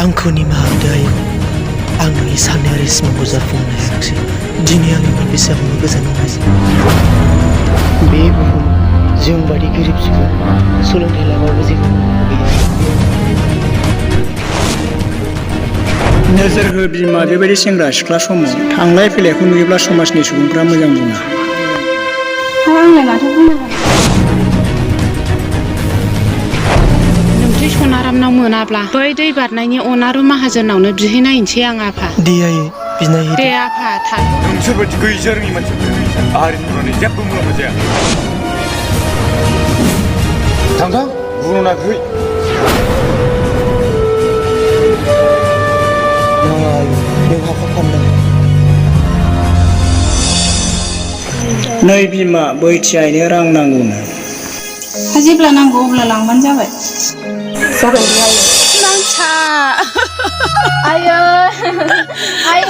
आंखौ निमाहा होदो आयै आं नोंनि साननायारि सिमांखौ जाफुंहोनो हायाखिसै दिनै आंनि बेसेबांबा गोजानाव हायासै बे बुहुम जों बादि गोरिब सुबुं सोलोंथाइ लाबाबो जेबो गैया नोजोर हो बिमा बेबायदि सेंग्रा सिख्ला समाव थांलाय फैलायखौ नुयोब्ला समाजनि सुबुंफ्रा मोजां बुङा आंलाय माथो बुंनांगौ नोंथि सनारामनाव मोनाब्ला बै दै बारनायनि अनारु माहाजोनावनो बिहैनायनोसै आं आफा दे आयै बिनाय दे आफा थां नोंसोरबायदि गैजारोङि मानसिफोर हारिमुनानै जेबो मुलाम्फा जाया थां बुंनो नागिरै नै बिमा बैथियायनो रां नांगौनो जेब्ला नांगौ अब्ला लांबानो जाबाय जागोन दे आयै नांसा आयै